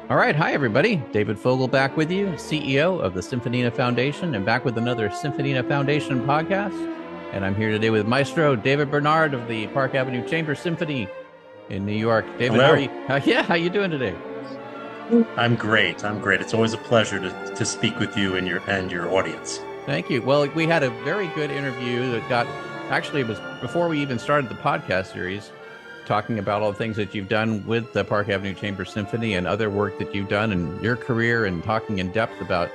All right. Hi, everybody. David Fogel back with you, CEO of the Symphonina Foundation, and back with another Symphonina Foundation podcast. And I'm here today with Maestro David Bernard of the Park Avenue Chamber Symphony in New York. David, how are Hello. you? How you doing today? I'm great. I'm great. It's always a pleasure to speak with you and your audience. Thank you. Well, we had a very good interview that got actually it was before we even started the podcast series, talking about all the things that you've done with the Park Avenue Chamber Symphony and other work that you've done in your career, and talking in depth about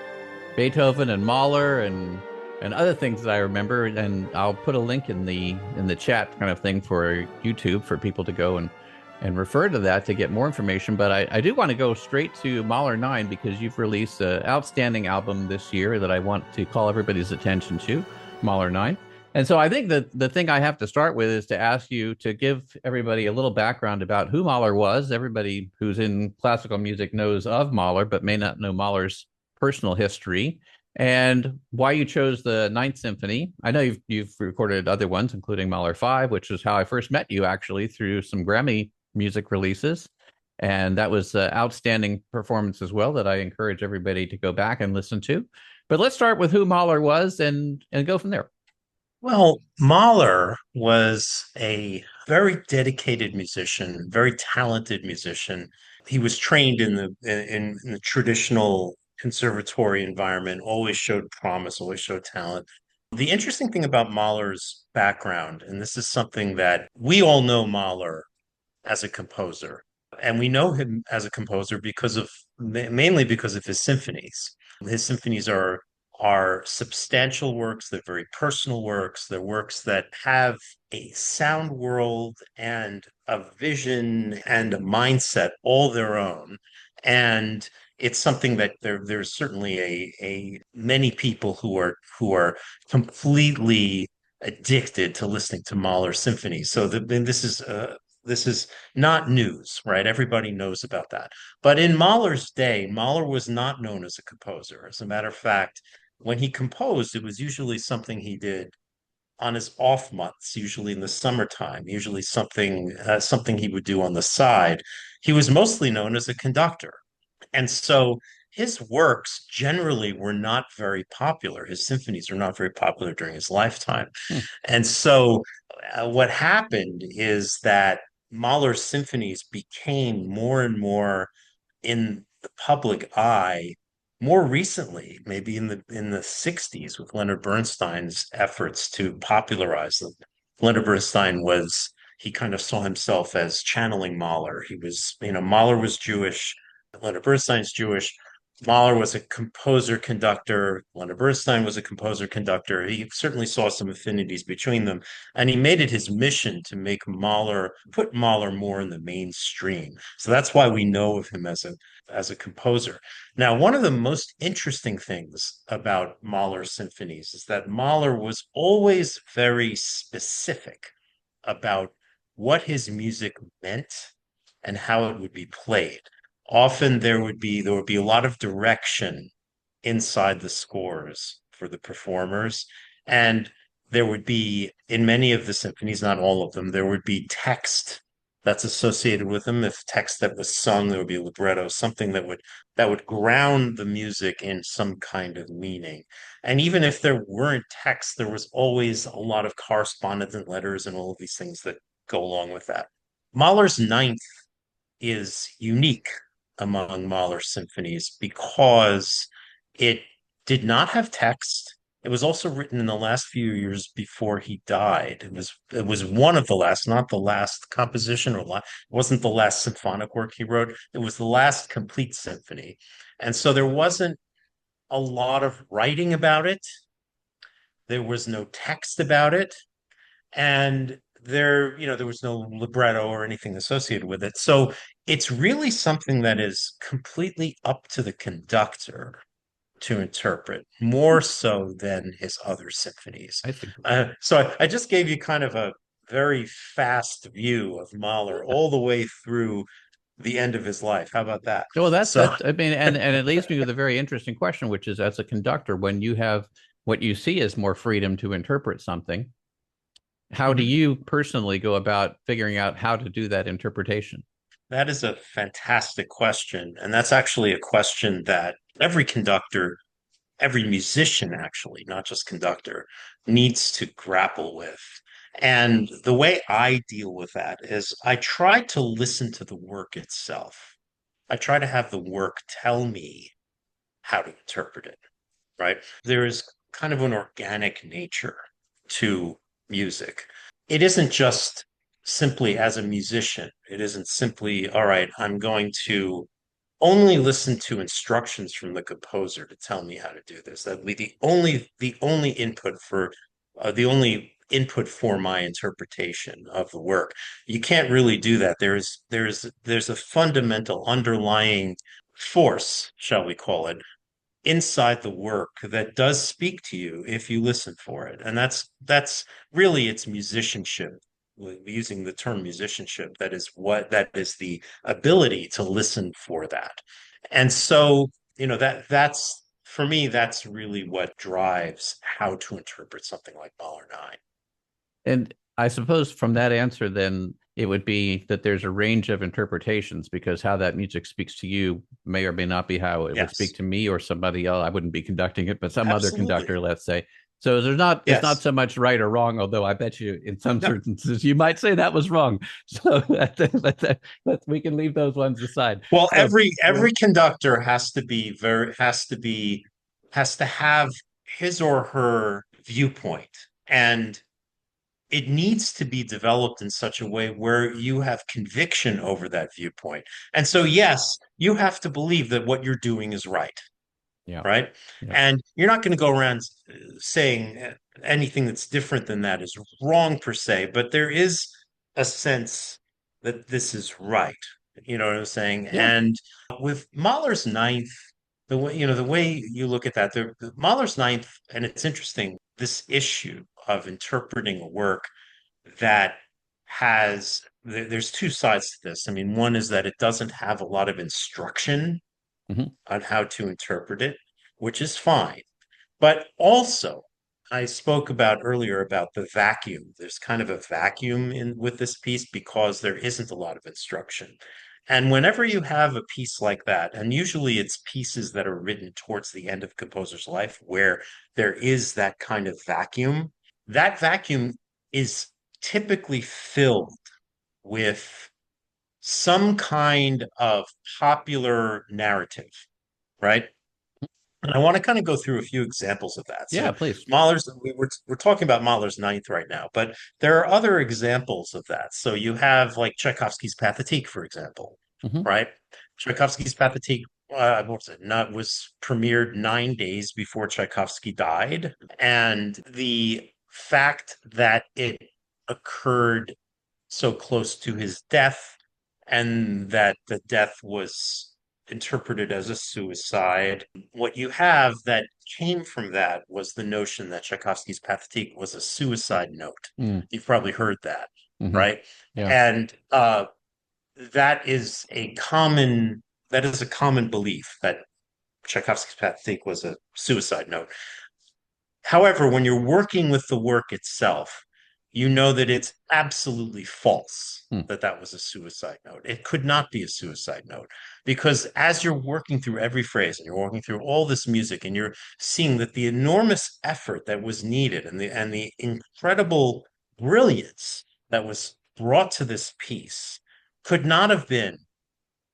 Beethoven and Mahler and other things that I remember. And I'll put a link in the chat kind of thing for YouTube for people to go and refer to that to get more information. But I do want to go straight to Mahler 9 because you've released an outstanding album this year that I want to call everybody's attention to, Mahler 9. And so I think that the thing I have to start with is to ask you to give everybody a little background about who Mahler was. Everybody who's in classical music knows of Mahler, but may not know Mahler's personal history and why you chose the Ninth Symphony. I know you've recorded other ones, including Mahler 5, which is how I first met you, actually, through some Grammy music releases. And that was an outstanding performance as well that I encourage everybody to go back and listen to. But let's start with who Mahler was and go from there. Well, Mahler was a very dedicated musician, very talented musician. He was trained in the traditional conservatory environment, always showed promise, always showed talent. The interesting thing about Mahler's background, and this is something that we all know Mahler as a composer. And we know him as a composer because of mainly because of his symphonies. His symphonies are substantial works, they're very personal works, they're works that have a sound world and a vision and a mindset all their own. And it's something that there's certainly a many people who are completely addicted to listening to Mahler symphonies. So this is not news, right? Everybody knows about that. But in Mahler's day, Mahler was not known as a composer. As a matter of fact, when he composed, it was usually something he did on his off months, usually in the summertime, usually something he would do on the side. He was mostly known as a conductor. And so his works generally were not very popular. His symphonies were not very popular during his lifetime. Hmm. And so what happened is that Mahler's symphonies became more and more in the public eye more recently, maybe in the 60s with Leonard Bernstein's efforts to popularize them. Leonard Bernstein he kind of saw himself as channeling Mahler. Mahler was Jewish, Leonard Bernstein's Jewish. Mahler was a composer conductor. Leonard Bernstein was a composer conductor. He certainly saw some affinities between them. And he made it his mission to put Mahler more in the mainstream. So that's why we know of him as a composer. Now, one of the most interesting things about Mahler's symphonies is that Mahler was always very specific about what his music meant and how it would be played. Often there would be a lot of direction inside the scores for the performers, and there would be in many of the symphonies, not all of them, there would be text that's associated with them. If text that was sung, there would be libretto, something that would ground the music in some kind of meaning. And even if there weren't text, there was always a lot of correspondence and letters and all of these things that go along with that. Mahler's ninth is unique among Mahler symphonies because it did not have text. It was also written in the last few years before he died. It was one of the last, not the last composition it wasn't the last symphonic work he wrote. It was the last complete symphony. And so there wasn't a lot of writing about it. There was no text about it. And there was no libretto or anything associated with it. So it's really something that is completely up to the conductor to interpret, more so than his other symphonies. I see. So I just gave you kind of a very fast view of Mahler all the way through the end of his life. How about that? Well, So I mean, and it leads me to the very interesting question, which is, as a conductor, when you have what you see as more freedom to interpret something, how do Mhm. you personally go about figuring out how to do that interpretation? That is a fantastic question. And that's actually a question that every conductor, every musician, actually, not just conductor, needs to grapple with. And the way I deal with that is I try to listen to the work itself. I try to have the work tell me how to interpret it, right? There is kind of an organic nature to music. It isn't just simply as a musician, it isn't simply, all right, I'm going to only listen to instructions from the composer to tell me how to do this. That'd be the only input for the only input for my interpretation of the work. You can't really do that. There's a fundamental underlying force, shall we call it, inside the work that does speak to you if you listen for it. And that's really its musicianship. Using the term musicianship, that is the ability to listen for that. And so, that's for me, that's really what drives how to interpret something like Mahler 9. And I suppose from that answer, then it would be that there's a range of interpretations because how that music speaks to you may or may not be how it would speak Yes, to me or somebody else. I wouldn't be conducting it, but some other absolutely. conductor, let's say. So it's not Yes. so much right or wrong, although I bet you in some No. instances you might say that was wrong. So but we can leave those ones aside. Well, So yeah. every conductor has to have his or her viewpoint, and it needs to be developed in such a way where you have conviction over that viewpoint. And so, yes, you have to believe that what you're doing is right, Yeah. right? Yeah. And you're not going to go around saying anything that's different than that is wrong per se, but there is a sense that this is right. You know what I'm saying? Yeah. And with Mahler's Ninth, the way you look at that, the Mahler's Ninth, and it's interesting, this issue of interpreting a work that there's two sides to this. I mean, one is that it doesn't have a lot of instruction Hmm. on how to interpret it, which is fine. But also, I spoke about earlier about the vacuum. There's kind of a vacuum in with this piece because there isn't a lot of instruction. And whenever you have a piece like that, and usually it's pieces that are written towards the end of a composer's life where there is that kind of vacuum, that vacuum is typically filled with some kind of popular narrative, right? And I want to kind of go through a few examples of that. Yeah, So please. we're talking about Mahler's Ninth right now, but there are other examples of that. So you have like Tchaikovsky's Pathetique, for example, Hmm. right? Tchaikovsky's Pathetique, what was it? Not was premiered 9 days before Tchaikovsky died, and the fact that it occurred so close to his death, and that the death was interpreted as a suicide. What you have that came from that was the notion that Tchaikovsky's Pathetique was a suicide note. Mm. You've probably heard that, Hmm. right? Yeah. And that is a common belief that Tchaikovsky's Pathetique was a suicide note. However, when you're working with the work itself, you know that it's absolutely false Mm. that that was a suicide note. It could not be a suicide note because as you're working through every phrase and you're working through all this music and you're seeing that the enormous effort that was needed and the incredible brilliance that was brought to this piece could not have been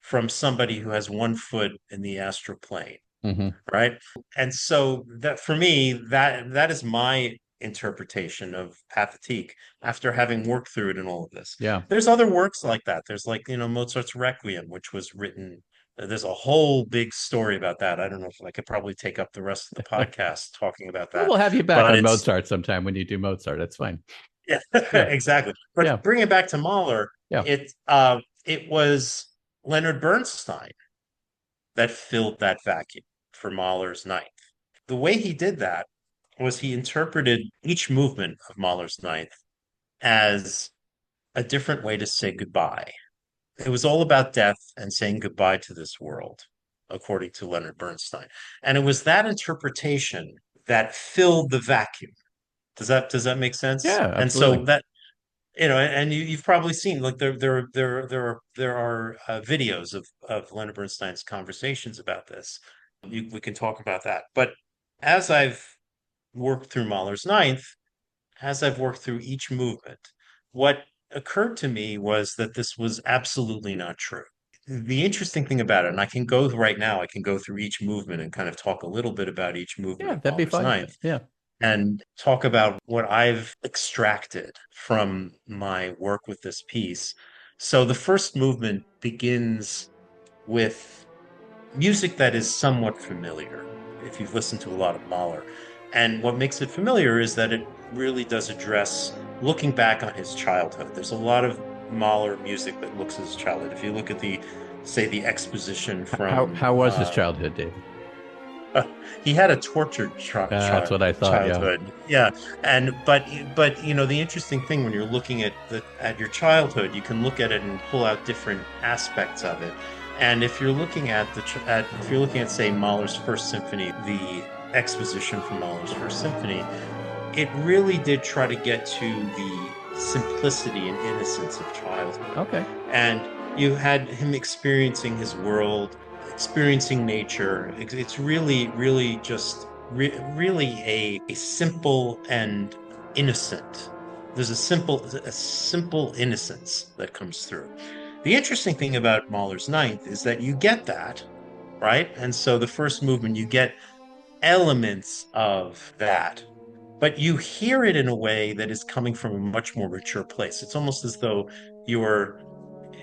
from somebody who has one foot in the astral plane, Hmm. right? And so that for me, that is my interpretation of Pathetique after having worked through it and all of this. Yeah. There's other works like that. There's like, Mozart's Requiem, which was written. There's a whole big story about that. I don't know if I could probably take up the rest of the podcast talking about Well, that, we'll have you back but on it's Mozart sometime when you do Mozart. That's fine. yeah, Yeah. exactly. But Yeah. bring it back to Mahler, Yeah. it was Leonard Bernstein that filled that vacuum for Mahler's Ninth. The way he did that was he interpreted each movement of Mahler's Ninth as a different way to say goodbye. It was all about death and saying goodbye to this world, according to Leonard Bernstein. And it was that interpretation that filled the vacuum. Does that make sense? Yeah, And so absolutely. and you've probably seen like there are videos of Leonard Bernstein's conversations about this. We can talk about that. But as I've worked through Mahler's Ninth, as I've worked through each movement, what occurred to me was that this was absolutely not true. The interesting thing about it, and I can go through each movement and kind of talk a little bit about each movement Yeah, of that'd be Mahler's fine. Ninth Yeah. and talk about what I've extracted from my work with this piece. So the first movement begins with music that is somewhat familiar if you've listened to a lot of Mahler. And what makes it familiar is that it really does address looking back on his childhood. There's a lot of Mahler music that looks at his childhood. If you look at say, the exposition from How was his childhood, Dave? he had a tortured That's what I thought. Yeah. childhood. Yeah, and but the interesting thing when you're looking at your childhood, you can look at it and pull out different aspects of it. And if you're looking at if you're looking at say Mahler's First Symphony, the exposition from Mahler's First Symphony, it really did try to get to the simplicity and innocence of childhood. Okay. And you had him experiencing his world, experiencing nature. It's really, really just really a simple and innocent. There's a simple innocence that comes through. The interesting thing about Mahler's Ninth is that you get that, right? And so the first movement, you get elements of that, but you hear it in a way that is coming from a much more mature place. It's almost as though you're,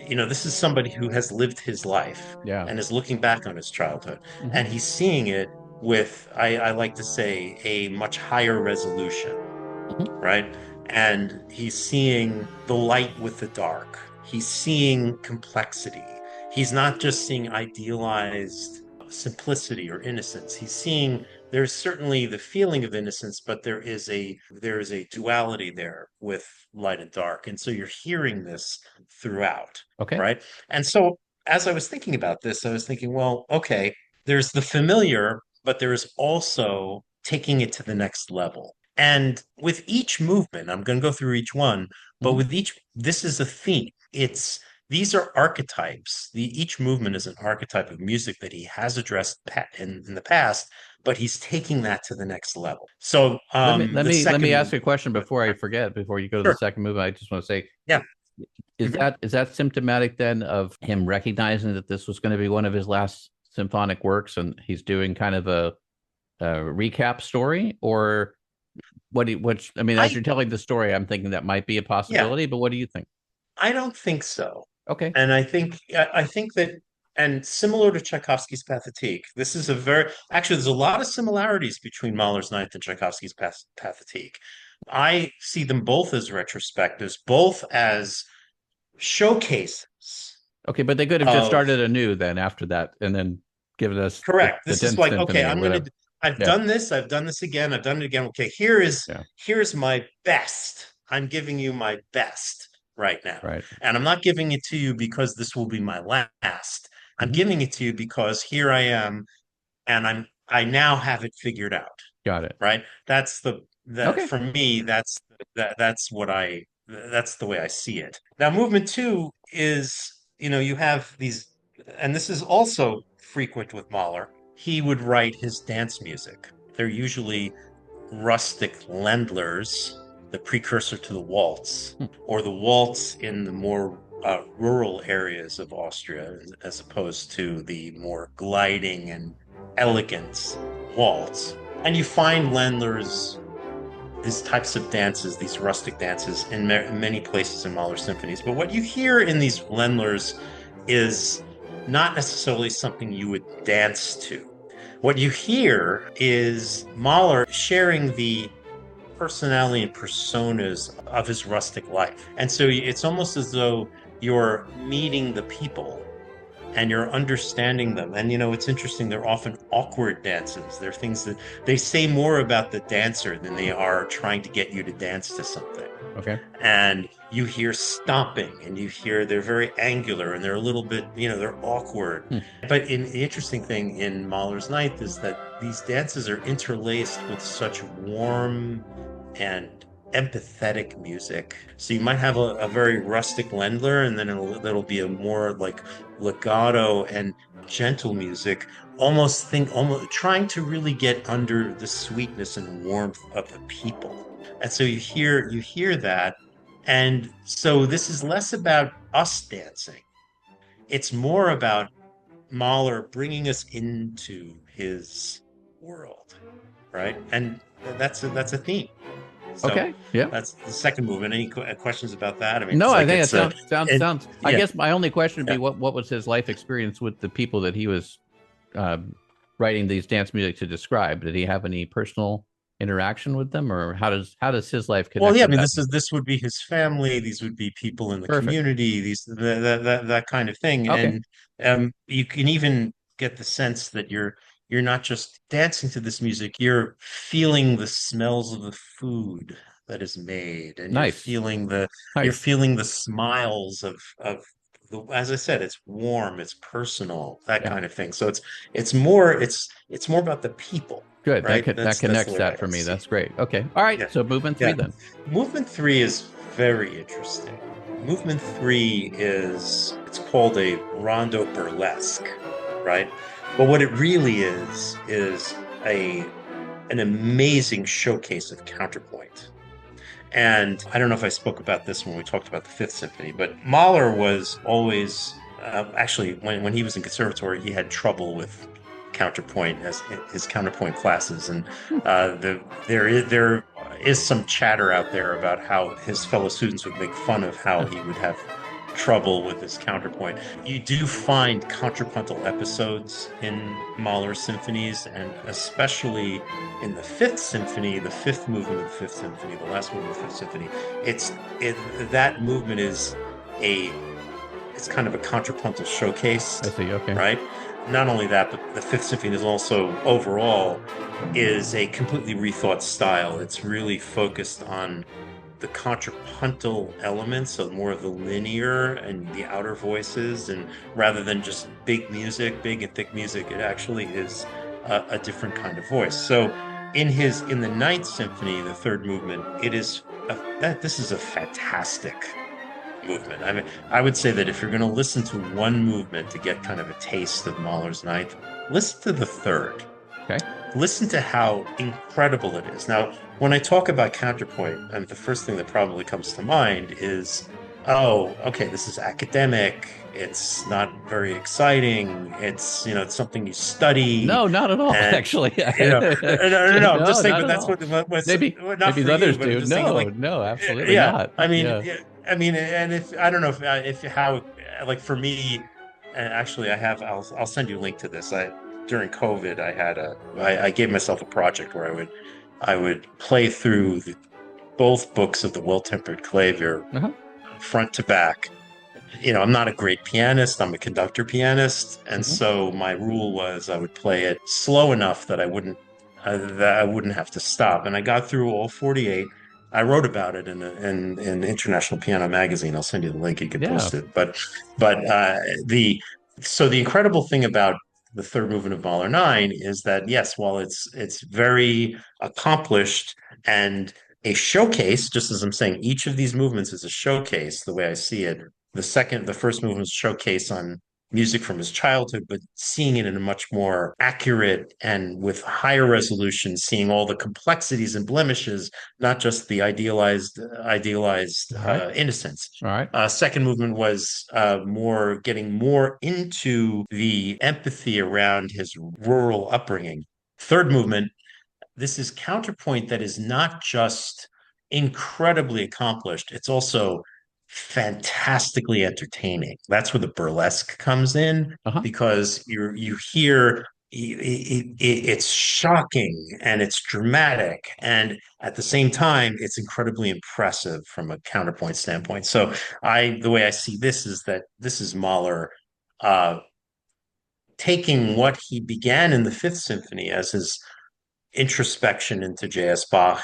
this is somebody who has lived his life Yeah. and is looking back on his childhood, Mhm. and he's seeing it with, I like to say, a much higher resolution, Mhm. right? And he's seeing the light with the dark. He's seeing complexity. He's not just seeing idealized simplicity or innocence. He's seeing there's certainly the feeling of innocence, but there is a duality there with light and dark. And so you're hearing this throughout, Okay. right? And so as I was thinking about this, I was thinking, well, okay, there's the familiar, but there is also taking it to the next level. And with each movement, I'm going to go through each one, but Mhm. with this is a theme. These are archetypes. Each movement is an archetype of music that he has addressed in the past, but he's taking that to the next level. So Let me let the me let second me ask movement, you a question before I forget. Before you go to the sure, second movement, I just want to say, yeah. is Mhm. that symptomatic then of him recognizing that this was going to be one of his last symphonic works, and he's doing kind of a recap story, or which I mean, as I you're telling the story, I'm thinking that might be a Yeah, possibility. But what do you think? I don't think so. Okay. And I think that, and similar to Tchaikovsky's Pathetique, this is a very actually there's a lot of similarities between Mahler's Ninth and Tchaikovsky's Pathetique. I see them both as retrospectives, both as showcases Okay, but they could have just of started anew then after that, and then given us correct. the This is tenth like, okay, symphony or whatever. Yeah. I've done this again, I've done it again. Okay, Yeah. here's my best. I'm giving you my best right now. Right. And I'm not giving it to you because this will be my last. I'm Hmm. giving it to you because here I am, and I now have it figured out. Got it. Right? That Okay. for me, that's the way I see it. Now, movement two is, you have these, and this is also frequent with Mahler. He would write his dance music. They're usually rustic Ländlers, the precursor to the waltz, Hmm. or the waltz in the more rural areas of Austria, as opposed to the more gliding and elegant waltz. And you find Ländlers, these types of dances, these rustic dances, in many places in Mahler symphonies. But what you hear in these Ländlers is not necessarily something you would dance to. What you hear is Mahler sharing the personality and personas of his rustic life. And so it's almost as though you're meeting the people and you're understanding them. And it's interesting, they're often awkward dances. They're things that they say more about the dancer than they are trying to get you to dance to something. Okay. And you hear stomping and you hear they're very angular and they're a little bit, they're awkward. Hmm. But the interesting thing in Mahler's Ninth is that these dances are interlaced with such warm and empathetic music. So you might have a very rustic Ländler, and then it'll be a more like legato and gentle music, almost trying to really get under the sweetness and warmth of the people. And so you hear that. And so this is less about us dancing. It's more about Mahler bringing us into his world, right? And that's a theme. So Okay. Yeah. that's the second movement. Any questions about that? I mean, No, it's I like think it it's a sounds. I yeah, guess my only question would be yeah. what was his life experience with the people that he was uh, writing these dance music to describe? Did he have any personal interaction with them, or how does his life Well, connect yeah, I with mean, that? this would be his family. These would be people in the Perfect. community. That kind of thing. Okay. And you can even get the sense that you're not just dancing to this music. You're feeling the smells of the food that is made, and Nice. you're Nice. feeling the smiles of as I said, it's warm, it's personal, that Yeah. kind of thing. So it's more about the people, Good. That right? that That's the connects way that I for me. see. That's great. Okay. All right. Yeah, So movement three yeah. then. Movement three is very interesting. Movement three it's called a rondo burlesque, right? But what it really is a an amazing showcase of counterpoint. And I don't know if I spoke about this when we talked about the Fifth Symphony, but Mahler was always actually when he was in conservatory, he had trouble with counterpoint as his counterpoint classes, and there is some chatter out there about how his fellow students would make fun of how he would have trouble with his counterpoint. You do find contrapuntal episodes in Mahler's symphonies, and especially in the Fifth Symphony, the fifth movement of the Fifth Symphony, the last movement of the Fifth Symphony. It's it that movement is a it's kind of a contrapuntal showcase, I see. Okay. right? Not only that, but the Fifth Symphony is also overall is a completely rethought style. It's really focused on the contrapuntal elements, so more of the linear and the outer voices, and rather than just big music, big and thick music, it actually is a different kind of voice. So in the Ninth Symphony, the third movement, this is a fantastic movement. I mean, I would say that if you're going to listen to one movement to get kind of a taste of Mahler's Ninth, listen to the third. Okay. Listen to how incredible it is. Now, when I talk about counterpoint, and the first thing that probably comes to mind is, oh, okay, this is academic. It's not very exciting. It's something you study, No, not at all. and Actually, no. I'm just no, saying, not but at that's all. what's Maybe not maybe for the you, others but I'm do. just thinking No, like, no, absolutely yeah. not. I mean, Yeah. yeah, I mean, and if I don't know if how like for me, and actually, I'll send you a link to this. During COVID, I gave myself a project where I would play through both books of the Well-Tempered Clavier Uh-huh. front to back. I'm not a great pianist. I'm a conductor pianist, and Hmm. so my rule was I would play it slow enough that I wouldn't have to stop. And I got through all 48. I wrote about it in International Piano Magazine. I'll send you the link. You can Yeah. post it. But the incredible thing about the third movement of Mahler 9 is that yes, while it's very accomplished and a showcase, just as I'm saying, each of these movements is a showcase, the way I see it. The first movement is a showcase on music from his childhood, but seeing it in a much more accurate and with higher resolution, seeing all the complexities and blemishes, not just the idealized All right. innocence. All right. Second movement was more getting more into the empathy around his rural upbringing. Third movement, this is counterpoint that is not just incredibly accomplished, it's also fantastically entertaining. That's where the burlesque comes in Uh-huh. because you hear it's shocking and it's dramatic, and at the same time it's incredibly impressive from a counterpoint standpoint. So the way I see this is that this is Mahler uh taking what he began in the Fifth Symphony as his introspection into J.S. Bach,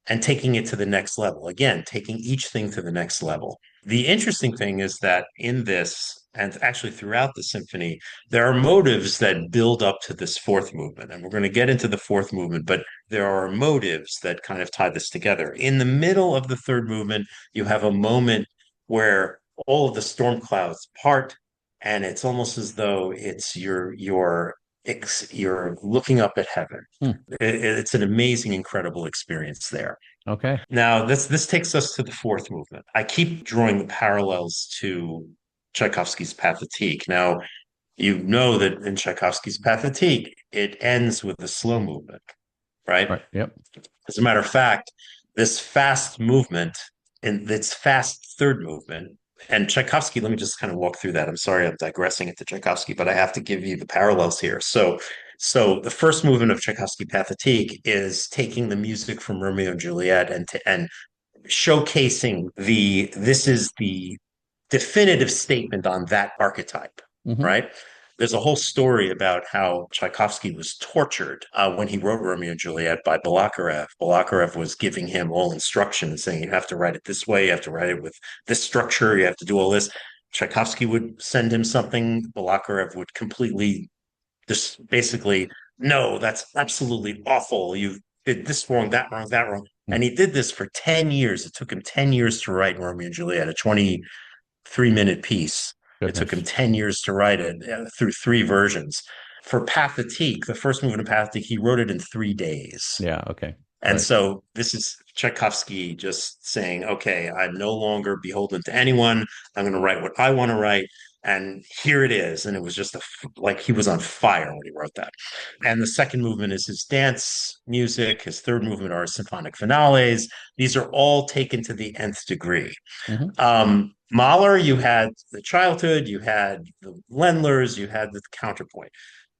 and taking it to the next level. Again, taking each thing to the next level. The interesting thing is that in this, and actually throughout the symphony, there are motives that build up to this fourth movement. And we're going to get into the fourth movement, but there are motives that kind of tie this together. In the middle of the third movement, you have a moment where all of the storm clouds part, and it's almost as though it's you're looking up at heaven. Hmm. It's an amazing, incredible experience there. Okay. Now, this takes us to the fourth movement. I keep drawing the parallels to Tchaikovsky's Pathetique. Now, you know that in Tchaikovsky's Pathetique, it ends with a slow movement, right? Right. Yep. As a matter of fact, this fast movement and this fast third movement, and Tchaikovsky, let me just kind of walk through that. I'm sorry, I'm digressing into Tchaikovsky, but I have to give you the parallels here. So the first movement of Tchaikovsky Pathetique is taking the music from Romeo and Juliet and showcasing this is the definitive statement on that archetype, Mm-hmm. right? There's a whole story about how Tchaikovsky was tortured when he wrote Romeo and Juliet by Balakirev. Balakirev was giving him all instructions, saying you have to write it this way, you have to write it with this structure, you have to do all this. Tchaikovsky would send him something. Balakirev would completely just basically, no, that's absolutely awful. You did this wrong, that wrong, that wrong. And he did this for 10 years. It took him 10 years to write Romeo and Juliet, a 23-minute piece. Goodness. It took him 10 years to write it through 3 versions. For Pathetique, the first movement of Pathetique, he wrote it in 3 days. Yeah. Okay. And Right. so this is Tchaikovsky just saying, okay, I'm no longer beholden to anyone. I'm going to write what I want to write. And here it is. And it was just like he was on fire when he wrote that. And the second movement is his dance music. His third movement are his symphonic finales. These are all taken to the nth degree. Mm-hmm. Mahler, you had the childhood, you had the Wendlers, you had the counterpoint.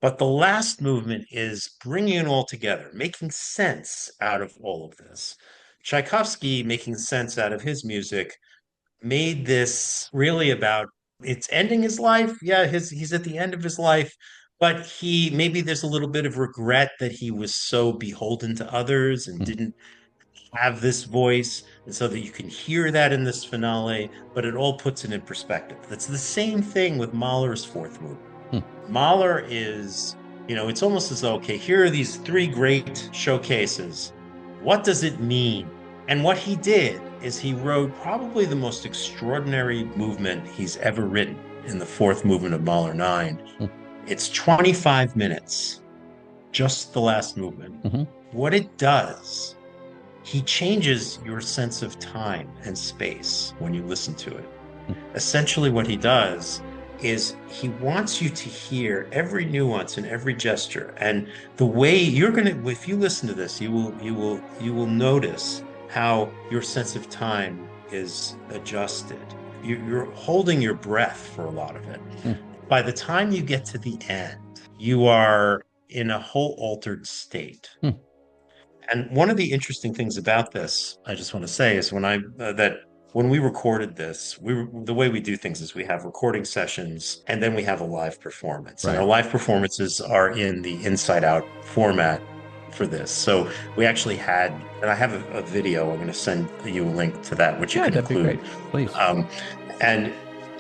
But the last movement is bringing it all together, making sense out of all of this. Tchaikovsky, making sense out of his music, made this really about it's ending his life. Yeah, he's at the end of his life, but maybe there's a little bit of regret that he was so beholden to others and didn't have this voice, and so that you can hear that in this finale, but it all puts it in perspective. That's the same thing with Mahler's fourth movement. Mahler is, it's almost as though, okay, here are these 3 great showcases. What does it mean? And what he did is he wrote probably the most extraordinary movement he's ever written in the fourth movement of Mahler 9. It's 25 minutes, just the last movement. Mm-hmm. What it does, he changes your sense of time and space when you listen to it. Essentially, what he does is he wants you to hear every nuance and every gesture, and the way if you listen to this, you will notice how your sense of time is adjusted. You're holding your breath for a lot of it. By the time you get to the end, you are in a whole altered state. And one of the interesting things about this, I just want to say, is when we recorded this, the way we do things is we have recording sessions and then we have a live performance. Right. And our live performances are in the inside out format for this. So we actually had, and I have a video, I'm going to send you a link to that, which you can that'd include. Be great. Please. And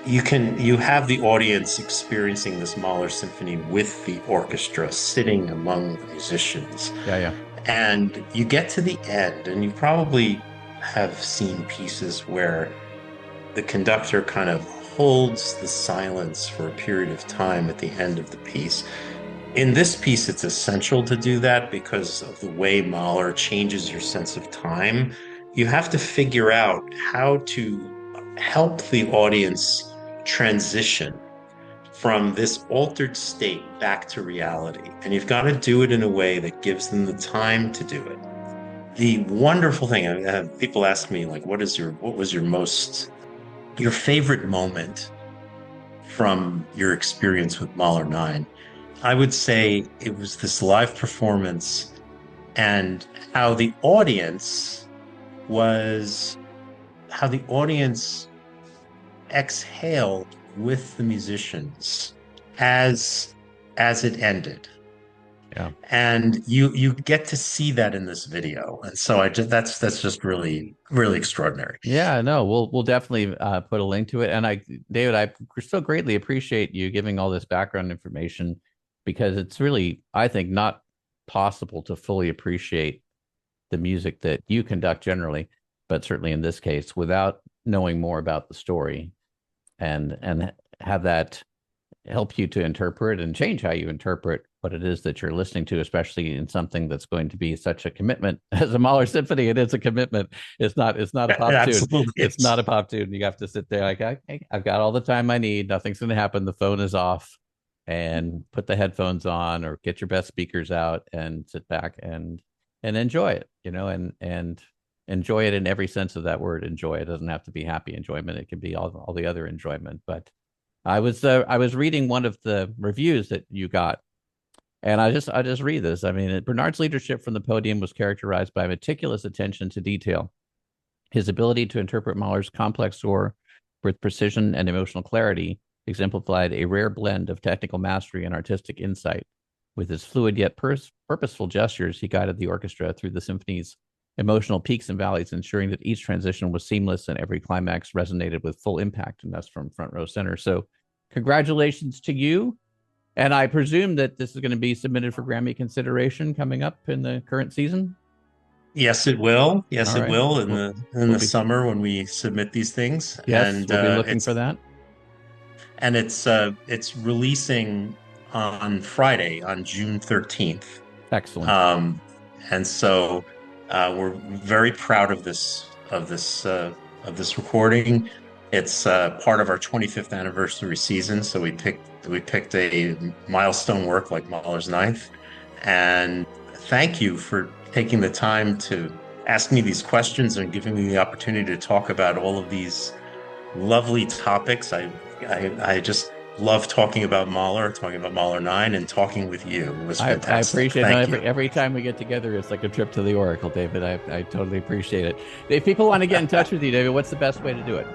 you have the audience experiencing this Mahler symphony with the orchestra sitting among the musicians. Yeah. And you get to the end, and you probably have seen pieces where the conductor kind of holds the silence for a period of time at the end of the piece. In this piece, it's essential to do that because of the way Mahler changes your sense of time. You have to figure out how to help the audience transition from this altered state back to reality. And you've got to do it in a way that gives them the time to do it. The wonderful thing, people ask me, like, what was your favorite moment from your experience with Mahler 9? I would say it was this live performance and how the audience exhaled with the musicians as it ended. Yeah. And you get to see that in this video. And so that's just really, really extraordinary. Yeah, no, we'll definitely put a link to it. And David, I so greatly appreciate you giving all this background information because it's really, I think, not possible to fully appreciate the music that you conduct generally, but certainly in this case, without knowing more about the story and have that help you to interpret and change how you interpret what it is that you're listening to, especially in something that's going to be such a commitment as a Mahler symphony. It is a commitment. It's not a pop tune. Absolutely. It's not a pop tune. You have to sit there like, okay, I've got all the time I need. Nothing's going to happen. The phone is off, and put the headphones on or get your best speakers out and sit back and enjoy it, and enjoy it in every sense of that word. Enjoy it doesn't have to be happy enjoyment. It can be all the other enjoyment. But I was reading one of the reviews that you got, and I just read this. I mean, Bernard's leadership from the podium was characterized by meticulous attention to detail. His ability to interpret Mahler's complex score with precision and emotional clarity exemplified a rare blend of technical mastery and artistic insight. With his fluid yet purposeful gestures, he guided the orchestra through the symphony's emotional peaks and valleys, ensuring that each transition was seamless and every climax resonated with full impact. And that's from Front Row Center. So congratulations to you. And I presume that this is going to be submitted for Grammy consideration coming up in the current season. Yes, it will. Yes, All it right. will in We'll the summer when we submit these things. Yes, And we'll be looking for that. and it's releasing on Friday, on June 13th. Excellent. And so we're very proud of this recording. It's part of our 25th anniversary season, so we picked a milestone work like Mahler's Ninth. And thank you for taking the time to ask me these questions and giving me the opportunity to talk about all of these lovely topics. I just love talking about Mahler 9, and talking with you. It was fantastic. I appreciate Thank it. Every time we get together, it's like a trip to the Oracle, David. I totally appreciate it. If people want to get in touch with you, David, what's the best way to do it?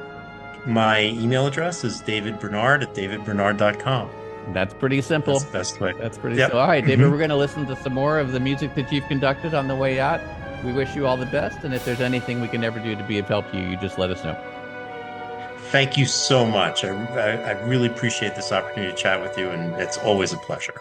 My email address is davidbernard@davidbernard.com. That's pretty simple. That's the best way. That's pretty Yep. simple. All right, David, we're going to listen to some more of the music that you've conducted on the way out. We wish you all the best. And if there's anything we can ever do to be of help to you, you just let us know. Thank you so much. I really appreciate this opportunity to chat with you, and it's always a pleasure.